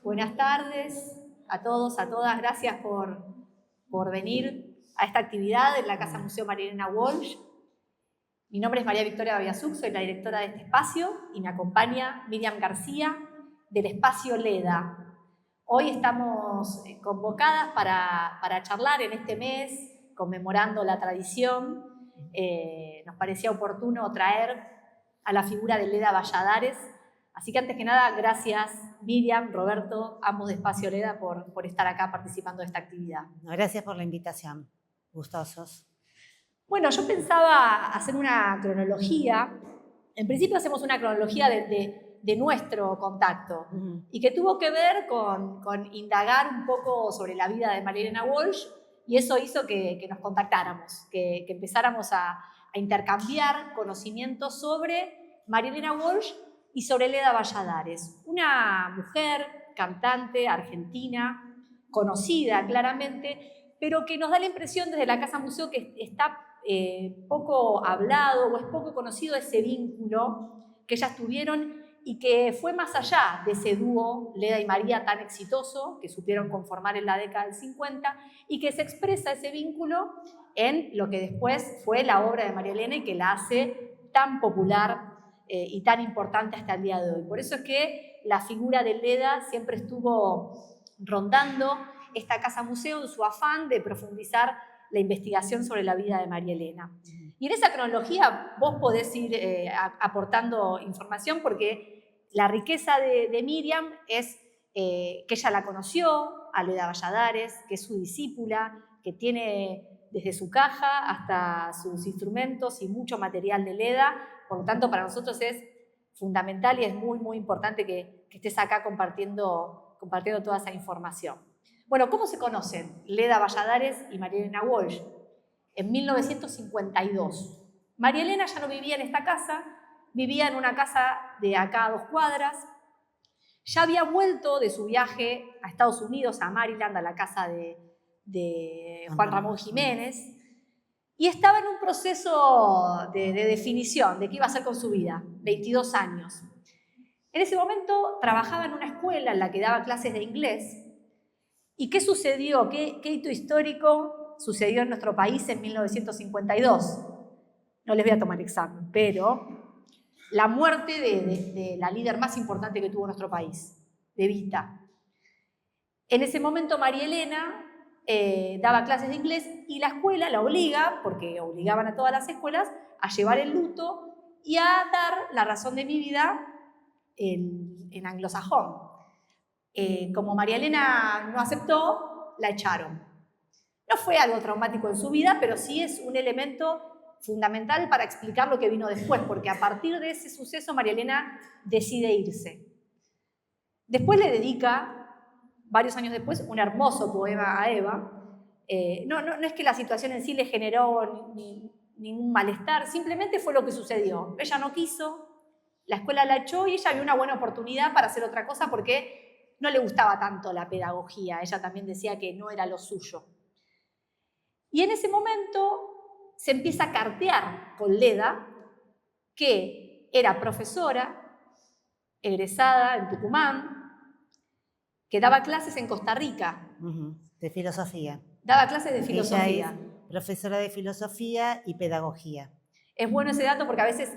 Buenas tardes a todos, a todas. Gracias por venir a esta actividad en la Casa Museo María Elena Walsh. Mi nombre es María Victoria Babiazuk, soy la directora de este espacio y me acompaña Miriam García del espacio LEDA. Hoy estamos convocadas para charlar en este mes, conmemorando la tradición. Nos parecía oportuno traer a la figura de Leda Valladares. Así que antes que nada, gracias Miriam, Roberto, ambos de Espacio LEDA por estar acá participando de esta actividad. Gracias por la invitación, gustosos. Bueno, yo pensaba hacer una cronología. En principio hacemos una cronología de nuestro contacto y que tuvo que ver con indagar un poco sobre la vida de María Elena Walsh, y eso hizo que nos contactáramos, que empezáramos a intercambiar conocimientos sobre María Elena Walsh y sobre Leda Valladares, una mujer, cantante argentina, conocida claramente, pero que nos da la impresión desde la Casa Museo que está poco hablado o es poco conocido ese vínculo que ellas tuvieron y que fue más allá de ese dúo Leda y María tan exitoso que supieron conformar en la década del 50 y que se expresa ese vínculo en lo que después fue la obra de María Elena y que la hace tan popular y tan importante hasta el día de hoy. Por eso es que la figura de Leda siempre estuvo rondando esta casa museo en su afán de profundizar la investigación sobre la vida de María Elena. Y en esa cronología vos podés ir aportando información porque la riqueza de Miriam es que ella la conoció, a Leda Valladares, que es su discípula, que tiene desde su caja hasta sus instrumentos y mucho material de Leda. Por lo tanto, para nosotros es fundamental y es muy, muy importante que estés acá compartiendo toda esa información. Bueno, ¿cómo se conocen Leda Valladares y María Elena Walsh? En 1952. María Elena ya no vivía en esta casa, vivía en una casa de acá a 2 cuadras. Ya había vuelto de su viaje a Estados Unidos, a Maryland, a la casa de Juan Ramón Jiménez, y estaba en un proceso de definición de qué iba a hacer con su vida, 22 años. En ese momento trabajaba en una escuela en la que daba clases de inglés. ¿Y qué sucedió? ¿Qué hito histórico sucedió en nuestro país en 1952? No les voy a tomar examen, pero la muerte de la líder más importante que tuvo nuestro país, de Evita. En ese momento María Elena daba clases de inglés y la escuela la obliga, porque obligaban a todas las escuelas, a llevar el luto y a dar la razón de mi vida en anglosajón. Como María Elena no aceptó, la echaron. No fue algo traumático en su vida, pero sí es un elemento fundamental para explicar lo que vino después, porque a partir de ese suceso María Elena decide irse. Después le dedica, varios años después, un hermoso poema a Eva. No es que la situación en sí le generó ningún malestar, simplemente fue lo que sucedió. Ella no quiso, la escuela la echó y ella vio una buena oportunidad para hacer otra cosa porque no le gustaba tanto la pedagogía. Ella también decía que no era lo suyo. Y en ese momento se empieza a cartear con Leda, que era profesora, egresada en Tucumán, que daba clases en Costa Rica. De filosofía. Daba clases de filosofía. Ella es profesora de filosofía y pedagogía. Es bueno ese dato porque a veces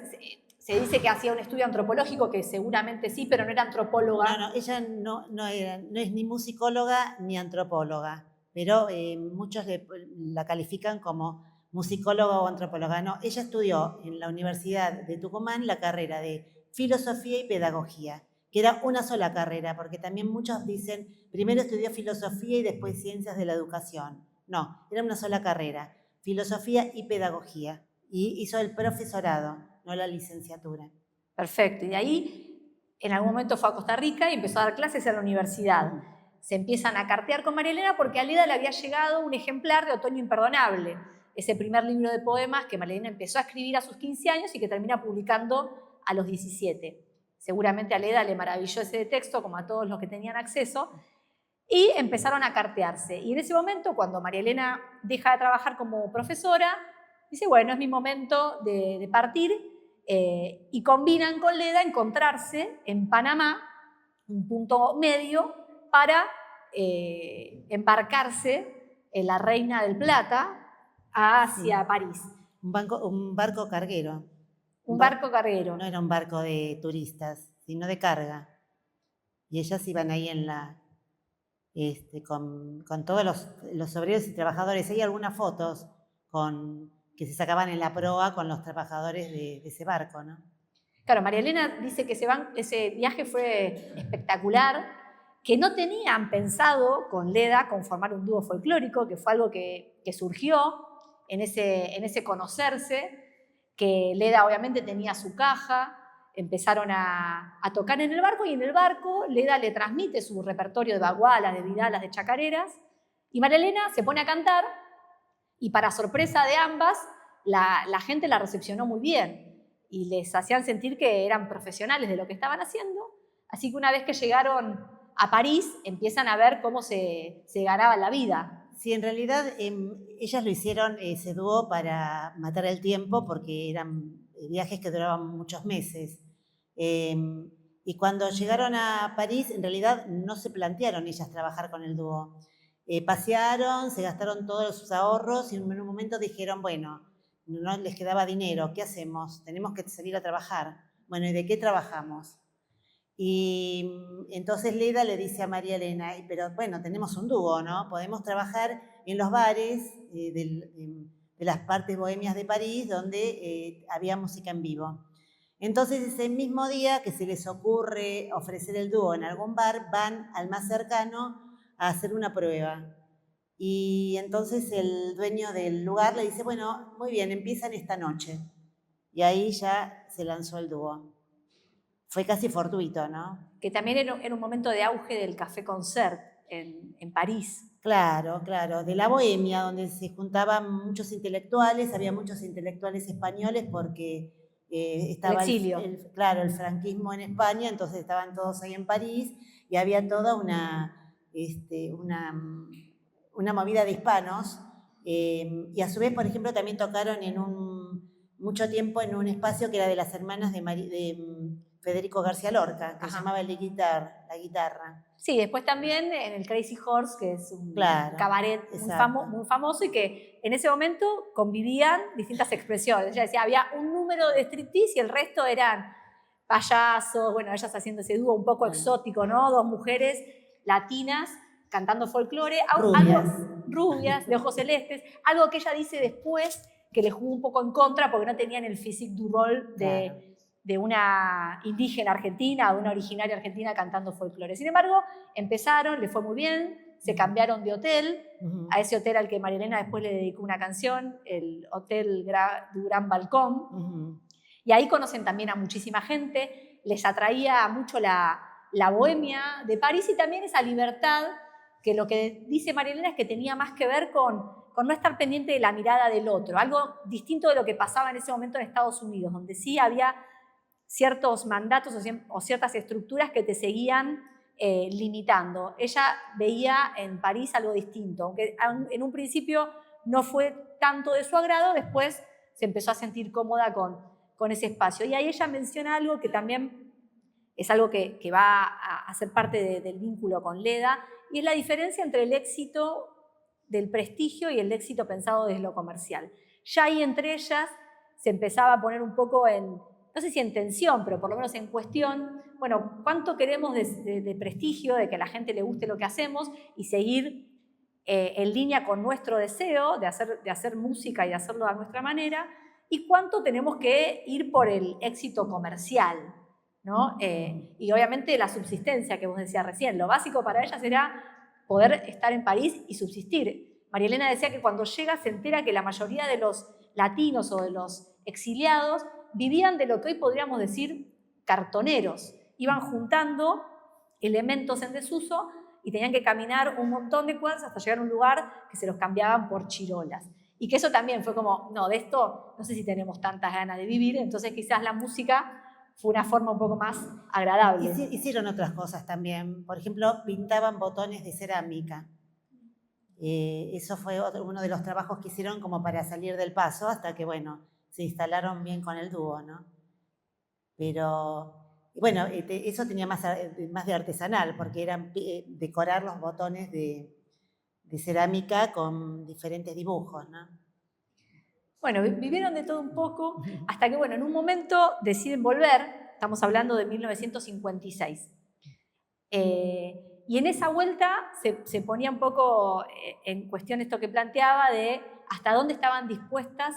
se dice que hacía un estudio antropológico, que seguramente sí, pero no era antropóloga. No, ella no es ni musicóloga ni antropóloga, pero muchos la califican como musicóloga o antropóloga. No, ella estudió en la Universidad de Tucumán la carrera de filosofía y pedagogía, que era una sola carrera, porque también muchos dicen, primero estudió filosofía y después ciencias de la educación. No, era una sola carrera, filosofía y pedagogía, y hizo el profesorado, no la licenciatura. Perfecto, y de ahí en algún momento fue a Costa Rica y empezó a dar clases en la universidad. Se empiezan a cartear con María Elena porque a Leda le había llegado un ejemplar de Otoño Imperdonable, ese primer libro de poemas que María Elena empezó a escribir a sus 15 años y que termina publicando a los 17. Seguramente a Leda le maravilló ese texto, como a todos los que tenían acceso, y empezaron a cartearse. Y en ese momento, cuando María Elena deja de trabajar como profesora, dice, bueno, es mi momento de partir, y combinan con Leda encontrarse en Panamá, un punto medio, para embarcarse en la Reina del Plata hacia París. Un barco carguero. Un barco carguero. No era un barco de turistas, sino de carga. Y ellas iban ahí con todos los obreros y trabajadores. Hay algunas fotos que se sacaban en la proa con los trabajadores de ese barco, ¿no? Claro, María Elena dice que ese viaje fue espectacular, que no tenían pensado con Leda conformar un dúo folclórico, que fue algo que surgió en ese conocerse, que Leda obviamente tenía su caja, empezaron a tocar en el barco, y en el barco Leda le transmite su repertorio de bagualas, de vidalas, de chacareras, y María Elena se pone a cantar, y para sorpresa de ambas, la gente la recepcionó muy bien, y les hacían sentir que eran profesionales de lo que estaban haciendo, así que una vez que llegaron a París, empiezan a ver cómo se ganaban la vida. Sí, en realidad ellas lo hicieron ese dúo para matar el tiempo, porque eran viajes que duraban muchos meses. Y cuando llegaron a París, en realidad no se plantearon ellas trabajar con el dúo. Pasearon, se gastaron todos sus ahorros y en un momento dijeron, bueno, no les quedaba dinero, ¿qué hacemos? Tenemos que salir a trabajar. Bueno, ¿y de qué trabajamos? Y entonces Leda le dice a María Elena, pero bueno, tenemos un dúo, ¿no? Podemos trabajar en los bares de las partes bohemias de París donde había música en vivo. Entonces ese mismo día que se les ocurre ofrecer el dúo en algún bar, van al más cercano a hacer una prueba. Y entonces el dueño del lugar le dice, bueno, muy bien, empiezan esta noche. Y ahí ya se lanzó el dúo. Fue casi fortuito, ¿no? Que también era un momento de auge del café concert en París. Claro, claro, de la Bohemia, donde se juntaban muchos intelectuales, había muchos intelectuales españoles porque estaba el exilio. Claro, el franquismo en España, entonces estaban todos ahí en París y había toda una movida de hispanos, y a su vez, por ejemplo, también tocaron mucho tiempo en un espacio que era de las hermanas de Federico García Lorca, que se llamaba la guitarra. Sí, después también en el Crazy Horse, que es un cabaret muy famoso, y que en ese momento convivían distintas expresiones. Ella decía, había un número de striptease y el resto eran payasos, bueno, ellas haciendo ese dúo un poco exótico, ¿no? Dos mujeres latinas cantando folclore, rubias, de ojos celestes, algo que ella dice después que le jugó un poco en contra porque no tenían el physique du rol de una indígena argentina o de una originaria argentina cantando folclore. Sin embargo, empezaron, les fue muy bien, se cambiaron de hotel, a ese hotel al que María Elena después le dedicó una canción, el Hotel du Gran Balcón, y ahí conocen también a muchísima gente, les atraía mucho la bohemia de París y también esa libertad, que lo que dice María Elena es que tenía más que ver con no estar pendiente de la mirada del otro, algo distinto de lo que pasaba en ese momento en Estados Unidos, donde sí había ciertos mandatos o ciertas estructuras que te seguían limitando. Ella veía en París algo distinto, aunque en un principio no fue tanto de su agrado, después se empezó a sentir cómoda con ese espacio. Y ahí ella menciona algo que también es algo que va a ser parte del vínculo con Leda, y es la diferencia entre el éxito del prestigio y el éxito pensado desde lo comercial. Ya ahí entre ellas se empezaba a poner un poco no sé si en tensión, pero por lo menos en cuestión, bueno, ¿cuánto queremos de prestigio, de que a la gente le guste lo que hacemos y seguir en línea con nuestro deseo de hacer música y de hacerlo a nuestra manera? ¿Y cuánto tenemos que ir por el éxito comercial, ¿no? Y obviamente la subsistencia que vos decías recién, lo básico para ellas era poder estar en París y subsistir. María Elena decía que cuando llega se entera que la mayoría de los latinos o de los exiliados vivían de lo que hoy podríamos decir cartoneros. Iban juntando elementos en desuso y tenían que caminar un montón de cuadras hasta llegar a un lugar que se los cambiaban por chirolas. Y que eso también fue como, no, de esto no sé si tenemos tantas ganas de vivir, entonces quizás la música fue una forma un poco más agradable. Hicieron otras cosas también. Por ejemplo, pintaban botones de cerámica. Eso fue uno de los trabajos que hicieron como para salir del paso, hasta que, bueno, se instalaron bien con el dúo, ¿no? Pero Y bueno, eso tenía más de artesanal, porque eran decorar los botones de cerámica con diferentes dibujos, ¿no? Bueno, vivieron de todo un poco, hasta que, bueno, en un momento deciden volver, estamos hablando de 1956. Y en esa vuelta se ponía un poco en cuestión esto que planteaba de hasta dónde estaban dispuestas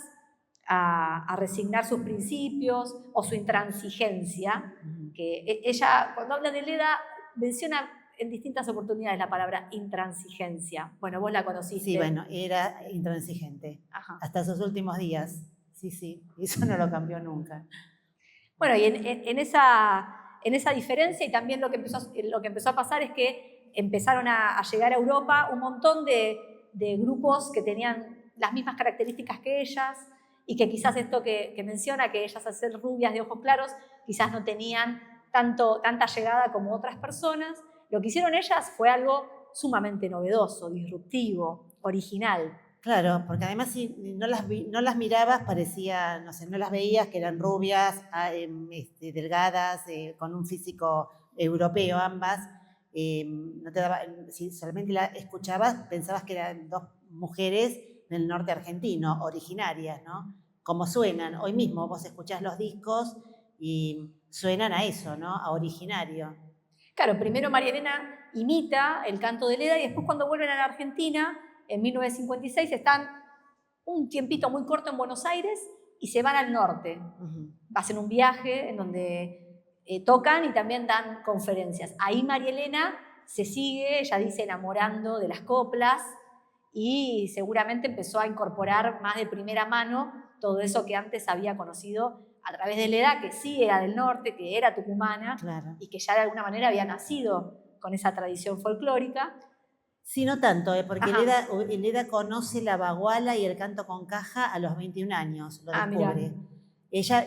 a resignar sus principios o su intransigencia, que ella, cuando habla de Leda, menciona en distintas oportunidades la palabra intransigencia. Bueno, vos la conociste. Sí, bueno, era intransigente. Ajá. Hasta sus últimos días. Sí, eso no lo cambió nunca. Bueno, y en esa diferencia, y también lo que empezó a pasar es que empezaron a llegar a Europa un montón de grupos que tenían las mismas características que ellas, y que quizás esto que menciona, que ellas al ser rubias de ojos claros, quizás no tenían tanta llegada como otras personas. Lo que hicieron ellas fue algo sumamente novedoso, disruptivo, original. Claro, porque además si no las mirabas parecía, no sé, no las veías que eran rubias, delgadas, con un físico europeo ambas. No te daba, si solamente la escuchabas pensabas que eran dos mujeres del norte argentino, originarias, ¿no? Como suenan. Hoy mismo vos escuchás los discos y suenan a eso, ¿no? A originario. Claro, primero María Elena imita el canto de Leda y después cuando vuelven a la Argentina, en 1956, están un tiempito muy corto en Buenos Aires y se van al norte. Hacen un viaje en donde tocan y también dan conferencias. Ahí María Elena se sigue, ella dice, enamorando de las coplas y seguramente empezó a incorporar más de primera mano todo eso que antes había conocido a través de Leda, que sí era del norte, que era tucumana, claro, y que ya de alguna manera había nacido con esa tradición folclórica. Sí, no tanto, porque Leda conoce la baguala y el canto con caja a los 21 años, lo descubre. Ella,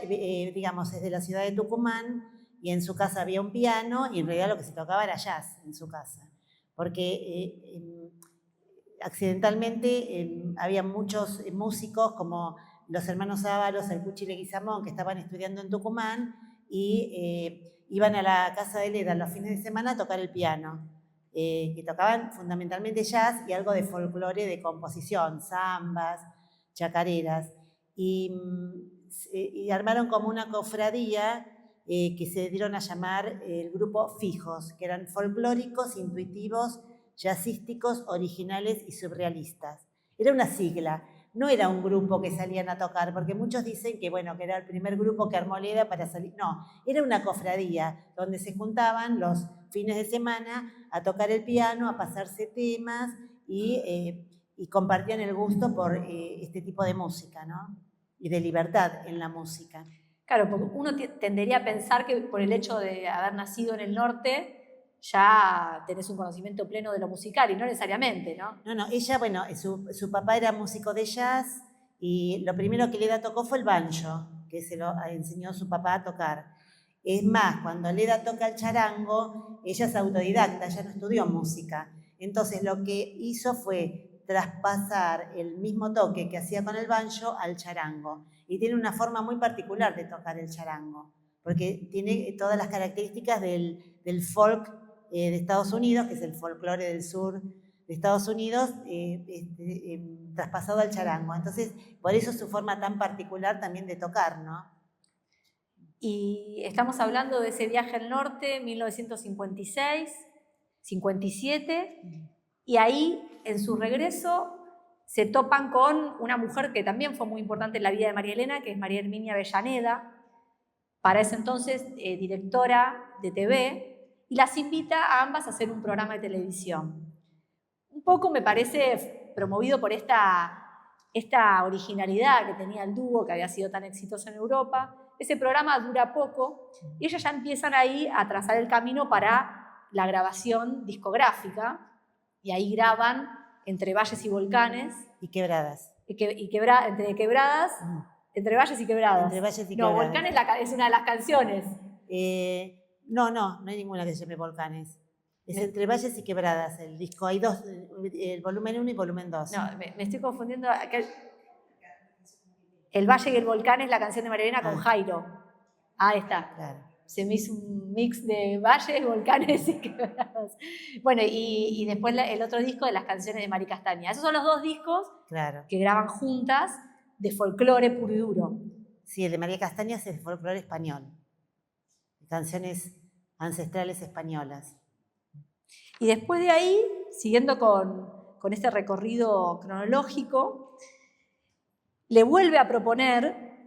digamos, es de la ciudad de Tucumán y en su casa había un piano y en realidad lo que se tocaba era jazz en su casa. Porque accidentalmente había muchos músicos como los hermanos Ávalos, el Cuchi Leguizamón, que estaban estudiando en Tucumán y iban a la casa de Leda los fines de semana a tocar el piano. Que tocaban fundamentalmente jazz y algo de folclore de composición, zambas, chacareras, y armaron como una cofradía que se dieron a llamar el grupo Fijos, que eran folclóricos, intuitivos, jazzísticos, originales y surrealistas. Era una sigla, no era un grupo que salían a tocar, porque muchos dicen que, bueno, que era el primer grupo que armó Leda para salir. No, era una cofradía donde se juntaban los fines de semana a tocar el piano, a pasarse temas y compartían el gusto por este tipo de música, ¿no? Y de libertad en la música. Claro, porque uno tendería a pensar que por el hecho de haber nacido en el norte ya tenés un conocimiento pleno de lo musical y no necesariamente, ¿no? No, ella, bueno, su papá era músico de jazz y lo primero que Leda tocó fue el banjo, que se lo enseñó su papá a tocar. Es más, cuando Leda toca el charango, ella es autodidacta, ella no estudió música. Entonces lo que hizo fue traspasar el mismo toque que hacía con el banjo al charango. Y tiene una forma muy particular de tocar el charango, porque tiene todas las características del folk de Estados Unidos, que es el folclore del sur de Estados Unidos, traspasado al charango. Entonces, por eso su forma tan particular también de tocar, ¿no? Y estamos hablando de ese viaje al norte, 1956, 57, y ahí, en su regreso, se topan con una mujer que también fue muy importante en la vida de María Elena, que es María Herminia Avellaneda, para ese entonces directora de TV, y las invita a ambas a hacer un programa de televisión. Un poco me parece promovido por esta originalidad que tenía el dúo, que había sido tan exitoso en Europa. Ese programa dura poco y ellas ya empiezan ahí a trazar el camino para la grabación discográfica, y ahí graban Entre Valles y Volcanes. Y Quebradas. Entre Quebradas, Entre Valles y Quebradas. Entre Valles y Quebradas. No, Volcanes es una de las canciones. No hay ninguna que se llame Volcanes. Es Entre Valles y Quebradas el disco. Hay dos, el volumen 1 y volumen 2. No, me estoy confundiendo. El Valle y el Volcán es la canción de María Elena con Jairo. Ahí está. Claro. se me hizo un mix de valles, volcanes y quebradas. Bueno, y después el otro disco de las canciones de Mari Castaña. Esos son los 2 discos que graban juntas de folclore puro y duro. Sí, el de María Castaña es el folclore español. Canciones ancestrales españolas. Y después de ahí, siguiendo con este recorrido cronológico, le vuelve a proponer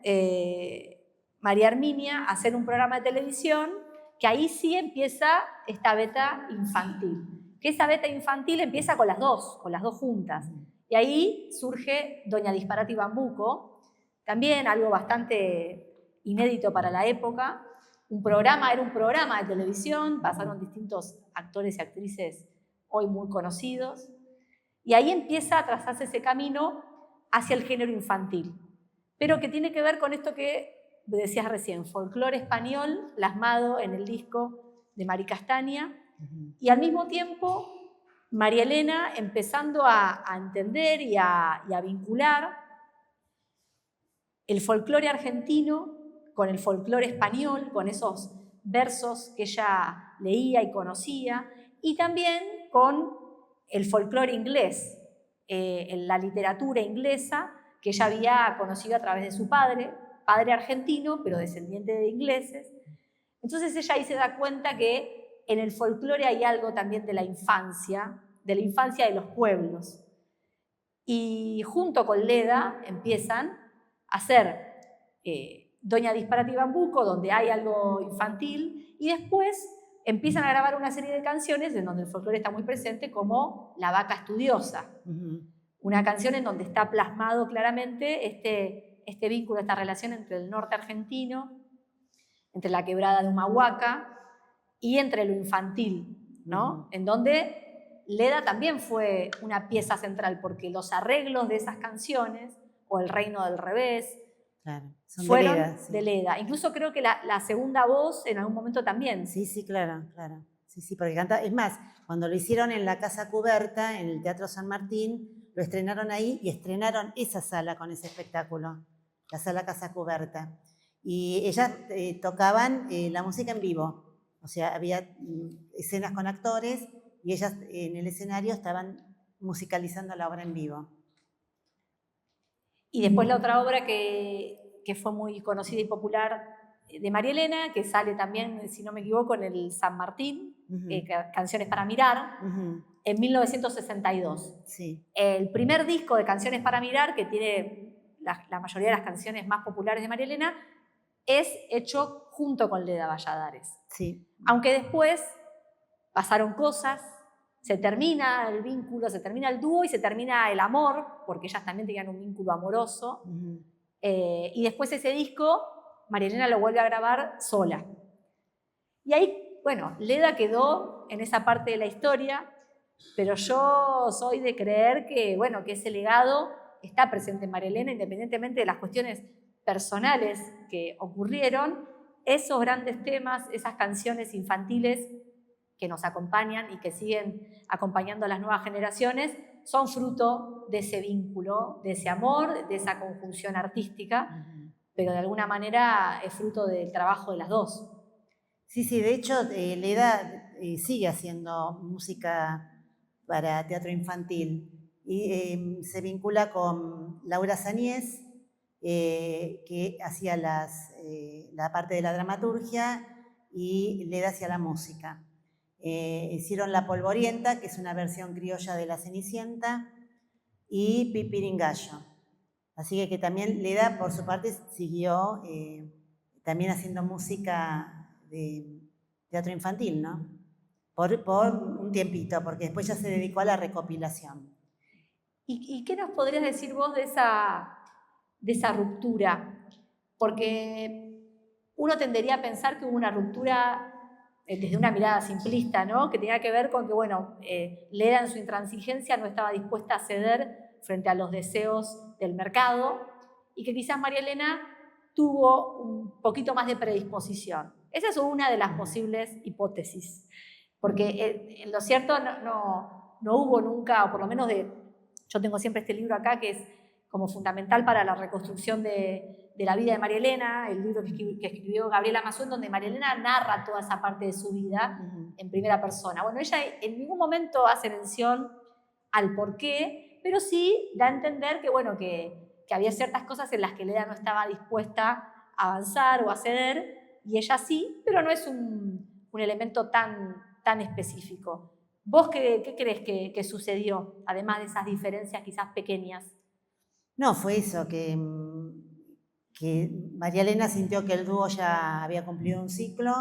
María Herminia hacer un programa de televisión que ahí sí empieza esta beta infantil. Que esa beta infantil empieza con las dos juntas. Y ahí surge Doña Disparate y Bambuco, también algo bastante inédito para la época. Era un programa de televisión, pasaron distintos actores y actrices hoy muy conocidos. Y ahí empieza a trazarse ese camino hacia el género infantil, pero que tiene que ver con esto que decías recién, folclore español plasmado en el disco de Mari Castaña, y al mismo tiempo María Elena empezando a entender y a vincular el folclore argentino con el folclore español, con esos versos que ella leía y conocía, y también con el folclore inglés, en la literatura inglesa que ella había conocido a través de su padre argentino, pero descendiente de ingleses. Entonces ella ahí se da cuenta que en el folclore hay algo también de la infancia de los pueblos. Y junto con Leda empiezan a hacer Doña Disparate y Bambuco, donde hay algo infantil, y después empiezan a grabar una serie de canciones en donde el folclore está muy presente, como La Vaca Estudiosa. Una canción en donde está plasmado claramente este vínculo, esta relación entre el norte argentino, entre la quebrada de Humahuaca y entre lo infantil, ¿no? En donde Leda también fue una pieza central, porque los arreglos de esas canciones, o El Reino del Revés, fueron de Leda. Incluso creo que la segunda voz en algún momento también. Sí, claro. Sí, porque canta. Es más, cuando lo hicieron en la Casa Cuberta, en el Teatro San Martín, lo estrenaron ahí y estrenaron esa sala con ese espectáculo, la sala Casa Cuberta. Y ellas tocaban la música en vivo, o sea, había escenas con actores y ellas en el escenario estaban musicalizando la obra en vivo. Y después la otra obra que fue muy conocida y popular de María Elena, que sale también, si no me equivoco, en el San Martín, Canciones para Mirar, en 1962. Sí. El primer disco de Canciones para Mirar, que tiene la mayoría de las canciones más populares de María Elena, es hecho junto con Leda Valladares. Sí. Aunque después pasaron cosas, se termina el vínculo, se termina el dúo y se termina el amor, porque ellas también tenían un vínculo amoroso. Y después ese disco, María Elena lo vuelve a grabar sola. Y ahí, bueno, Leda quedó en esa parte de la historia, pero yo soy de creer que, bueno, que ese legado está presente en María Elena, independientemente de las cuestiones personales que ocurrieron. Esos grandes temas, esas canciones infantiles que nos acompañan y que siguen acompañando a las nuevas generaciones, son fruto de ese vínculo, de ese amor, de esa conjunción artística, pero de alguna manera es fruto del trabajo de las dos. Sí, de hecho, Leda sigue haciendo música para teatro infantil y se vincula con Laura Saniés, que hacía la parte de la dramaturgia, y Leda hacía la música. Hicieron La Polvorienta, que es una versión criolla de La Cenicienta, y Pipiringallo. Así que también Leda, por su parte, siguió también haciendo música de teatro infantil, ¿no? Por un tiempito, porque después ya se dedicó a la recopilación. ¿Y qué nos podrías decir vos de esa ruptura? Porque uno tendería a pensar que hubo una ruptura desde una mirada simplista, ¿no? Que tenía que ver con que, bueno, Leda en su intransigencia no estaba dispuesta a ceder frente a los deseos del mercado, y que quizás María Elena tuvo un poquito más de predisposición. Esa es una de las posibles hipótesis, porque lo cierto no hubo nunca, o por lo menos yo tengo siempre este libro acá, que es como fundamental para la reconstrucción de la vida de María Elena, el libro que escribió Gabriela Mazú, donde María Elena narra toda esa parte de su vida en primera persona. Bueno, ella en ningún momento hace mención al porqué, pero sí da a entender que, bueno, que había ciertas cosas en las que Leda no estaba dispuesta a avanzar o a ceder, y ella sí, pero no es un elemento tan específico. ¿Vos qué crees que sucedió, además de esas diferencias quizás pequeñas? No, fue eso, que María Elena sintió que el dúo ya había cumplido un ciclo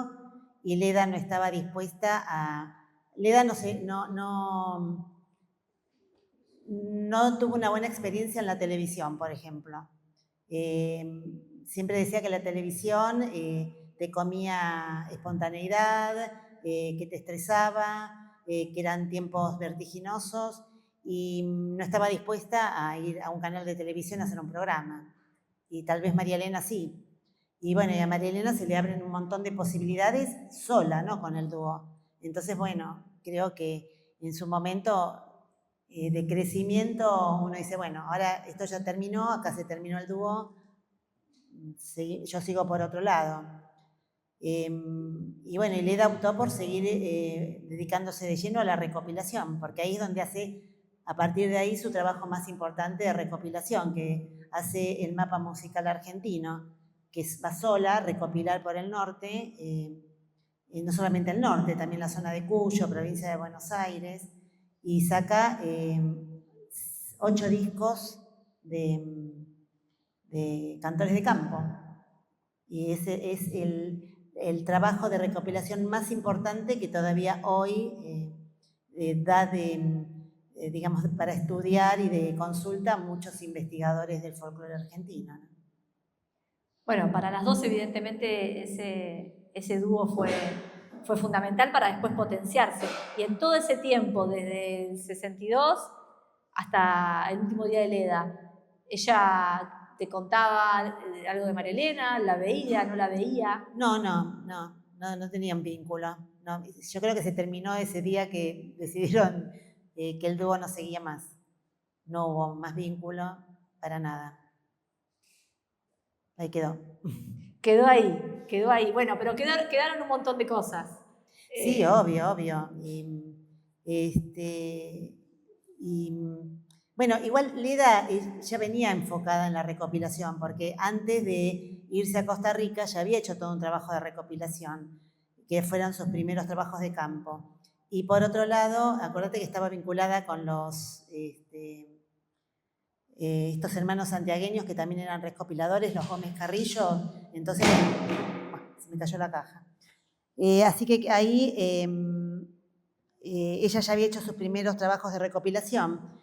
y Leda no estaba dispuesta a... Leda no tuvo una buena experiencia en la televisión, por ejemplo. Siempre decía que la televisión te comía espontaneidad, que te estresaba, que eran tiempos vertiginosos, y no estaba dispuesta a ir a un canal de televisión a hacer un programa. Y tal vez María Elena sí. Y bueno, y a María Elena se le abren un montón de posibilidades sola, ¿no? Con el dúo. Entonces, bueno, creo que en su momento de crecimiento uno dice, bueno, ahora esto ya terminó, acá se terminó el dúo, yo sigo por otro lado. Y bueno, y Leda optó por seguir dedicándose de lleno a la recopilación, porque ahí es donde hace, a partir de ahí, su trabajo más importante de recopilación, que hace el mapa musical argentino, que va sola a recopilar por el norte, no solamente el norte, también la zona de Cuyo, provincia de Buenos Aires, y saca 8 discos de cantores de campo. Y ese es el trabajo de recopilación más importante que todavía hoy da digamos, para estudiar y de consulta a muchos investigadores del folclore argentino, ¿no? Bueno, para las dos evidentemente ese dúo fue fundamental para después potenciarse. Y en todo ese tiempo, desde el 62 hasta el último día de Leda, ella te contaba algo de María Elena, la veía, no la veía. No tenían vínculo. No, yo creo que se terminó ese día que decidieron que el dúo no seguía más. No hubo más vínculo para nada. Ahí quedó. Quedó ahí. Bueno, pero quedaron un montón de cosas. Sí, obvio. Bueno, igual Leda ya venía enfocada en la recopilación, porque antes de irse a Costa Rica ya había hecho todo un trabajo de recopilación, que fueron sus primeros trabajos de campo. Y por otro lado, acuérdate que estaba vinculada con estos hermanos santiagueños que también eran recopiladores, los Gómez Carrillo, entonces se me cayó la caja. Así que ahí ella ya había hecho sus primeros trabajos de recopilación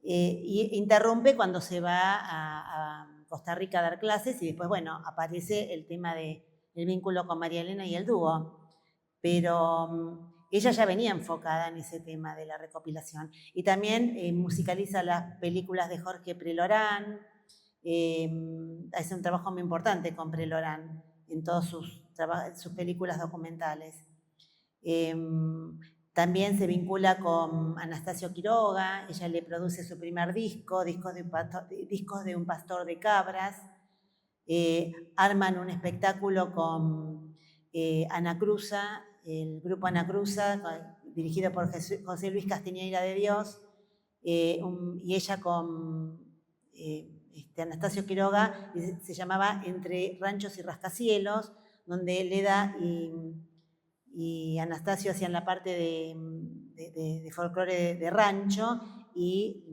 y interrumpe cuando se va a Costa Rica a dar clases y después, bueno, aparece el tema del vínculo con María Elena y el dúo. Pero ella ya venía enfocada en ese tema de la recopilación. Y también musicaliza las películas de Jorge Prelorán, hace un trabajo muy importante con Prelorán en todas sus películas documentales. También se vincula con Anastasio Quiroga, ella le produce su primer discos de un pastor de cabras, arman un espectáculo con Ana Cruza, el grupo Ana Cruza, dirigido por José Luis Castiñeira de Dios, y ella con Anastasio Quiroga, se llamaba Entre Ranchos y Rascacielos, donde Leda y Anastasio hacían la parte de folclore de rancho y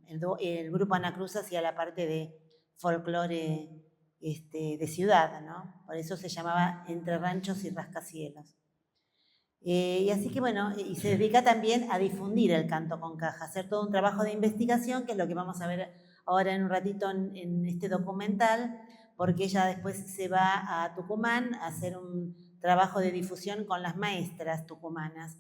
el grupo Ana Cruz hacía la parte de folclore de ciudad, ¿no? Por eso se llamaba Entre Ranchos y Rascacielos. Y así que bueno, y se dedica también a difundir el canto con caja, hacer todo un trabajo de investigación, que es lo que vamos a ver ahora en un ratito en este documental, porque ella después se va a Tucumán a hacer un trabajo de difusión con las maestras tucumanas,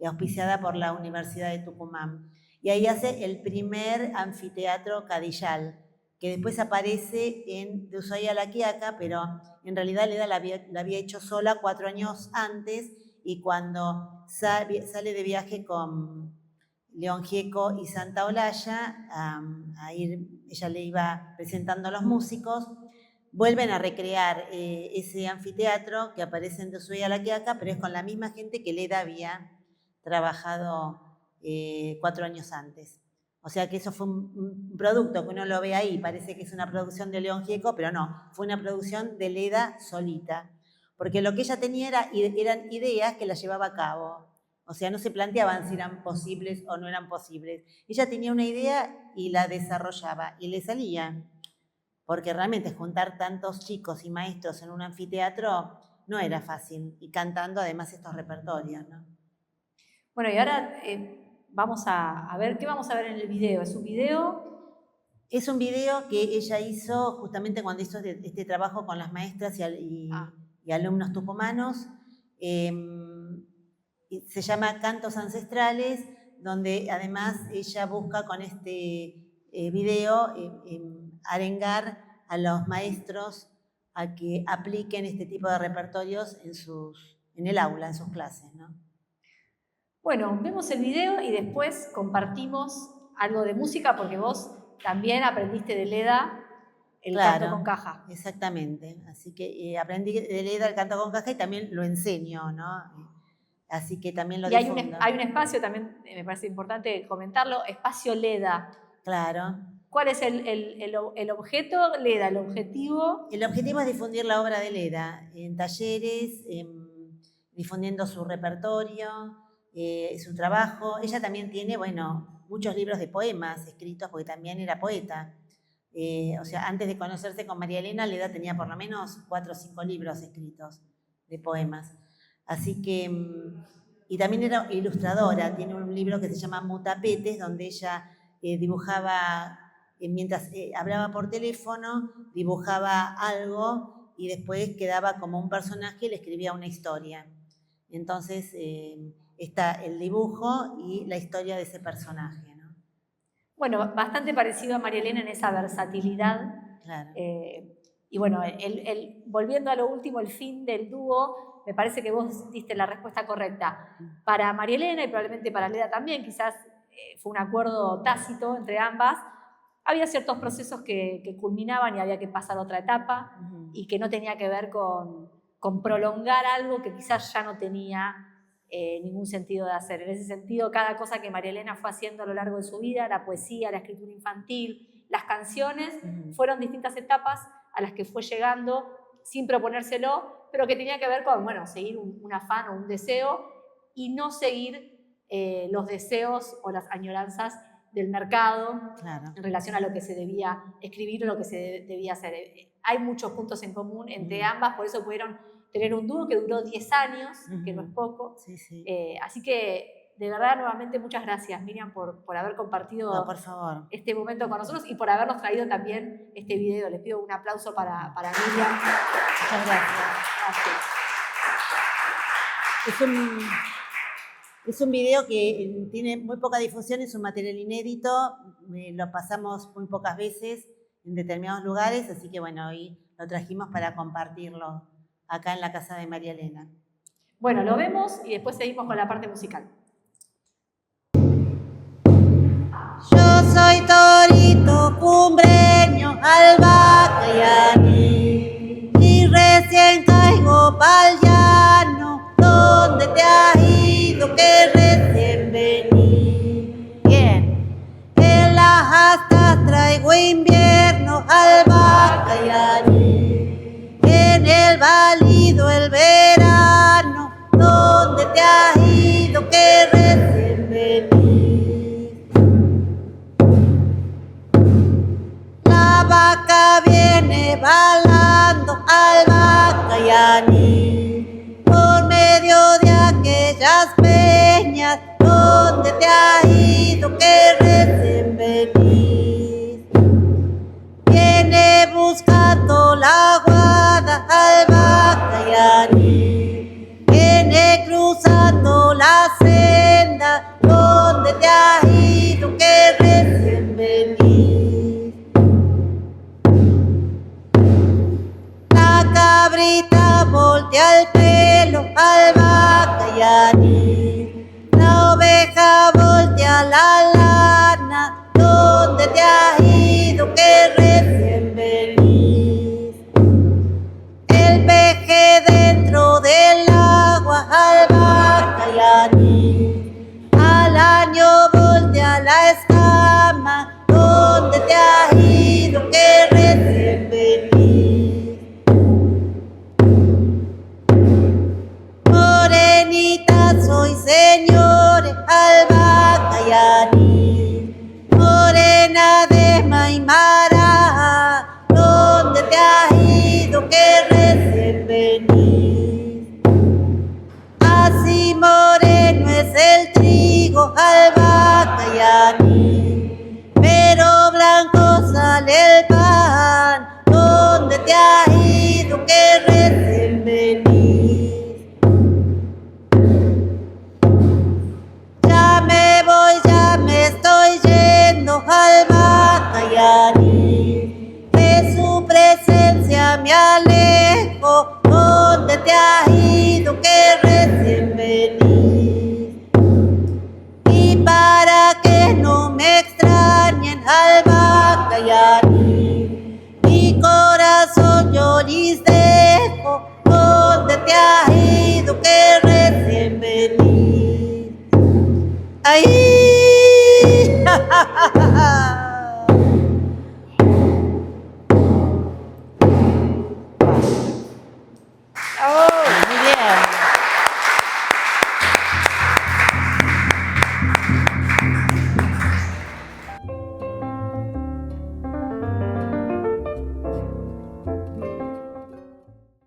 auspiciada por la Universidad de Tucumán. Y ahí hace el primer anfiteatro cadillal, que después aparece de Ushuaia a La Quiaca, pero en realidad Leda la había hecho sola 4 años antes, y cuando sale de viaje con León Gieco y Santa Olalla, ella le iba presentando a los músicos. Vuelven a recrear ese anfiteatro que aparece en Ushuaia La Quiaca, pero es con la misma gente que Leda había trabajado 4 años antes. O sea que eso fue un producto que uno lo ve ahí, parece que es una producción de León Gieco, pero no, fue una producción de Leda solita. Porque lo que ella tenía eran ideas que las llevaba a cabo. O sea, no se planteaban si eran posibles o no eran posibles. Ella tenía una idea y la desarrollaba y le salía. Porque realmente juntar tantos chicos y maestros en un anfiteatro no era fácil. Y cantando además estos repertorios, ¿no? Bueno, y ahora vamos a ver, ¿qué vamos a ver en el video? ¿Es un video? Es un video que ella hizo justamente cuando hizo este trabajo con las maestras y alumnos tucumanos. Se llama Cantos Ancestrales, donde además ella busca con este video arengar a los maestros a que apliquen este tipo de repertorios en el aula, en sus clases, ¿no? Bueno, vemos el video y después compartimos algo de música, porque vos también aprendiste de Leda el canto con caja. Exactamente. Así que aprendí de Leda el canto con caja y también lo enseño, ¿no? Así que también lo difundo. Y hay un espacio, también me parece importante comentarlo, Espacio Leda. Claro. ¿Cuál es el objeto Leda, el objetivo? El objetivo es difundir la obra de Leda en talleres, difundiendo su repertorio, su trabajo. Ella también tiene, bueno, muchos libros de poemas escritos porque también era poeta. O sea, antes de conocerse con María Elena, Leda tenía por lo menos 4 o 5 libros escritos de poemas. Así que, y también era ilustradora, tiene un libro que se llama Mutapetes, donde ella dibujaba, mientras hablaba por teléfono, dibujaba algo y después quedaba como un personaje y le escribía una historia. Entonces está el dibujo y la historia de ese personaje, ¿no? Bueno, bastante parecido a María Elena en esa versatilidad. Claro. Y bueno, volviendo a lo último, el fin del dúo, me parece que vos diste la respuesta correcta. Para María Elena y probablemente para Leda también, quizás fue un acuerdo tácito entre ambas, había ciertos procesos que culminaban y había que pasar a otra etapa y que no tenía que ver con prolongar algo que quizás ya no tenía ningún sentido de hacer. En ese sentido, cada cosa que María Elena fue haciendo a lo largo de su vida, la poesía, la escritura infantil, las canciones, fueron distintas etapas a las que fue llegando sin proponérselo, pero que tenía que ver con, bueno, seguir un afán o un deseo y no seguir los deseos o las añoranzas del mercado, claro, en relación a lo que se debía escribir o lo que se debía hacer. Hay muchos puntos en común entre ambas, por eso pudieron tener un dúo que duró 10 años, que no es poco. Sí, sí. Así que, de verdad, nuevamente, muchas gracias, Miriam, por haber compartido este momento con nosotros y por habernos traído también este video. Les pido un aplauso para Miriam. Muchas gracias. Es un video que tiene muy poca difusión, es un material inédito, lo pasamos muy pocas veces en determinados lugares, así que bueno, hoy lo trajimos para compartirlo acá en la casa de María Elena. Bueno, lo vemos y después seguimos con la parte musical. Yo soy torito cumbreño, albacayaní, y recién caigo pa'l llano, donde te has ido que recién vení. Bien, en las astas traigo invierno, albacayaní, en el válido el verano, donde te has ido que recién vení. La vaca viene balando al Bacayaní, por medio de aquellas peñas donde te has ido que recién venís. Viene buscando la guada al Bacayaní, viene cruzando la senda donde te has ido que recién venís. Cabrita voltea el pelo al Bacayaní, la oveja voltea la ya me alejo, ¿dónde te has ido que recién venís? Y para que no me extrañen, alma Cayani, mi corazón yo les dejo, ¿dónde te has ido que recién venís? Ahí,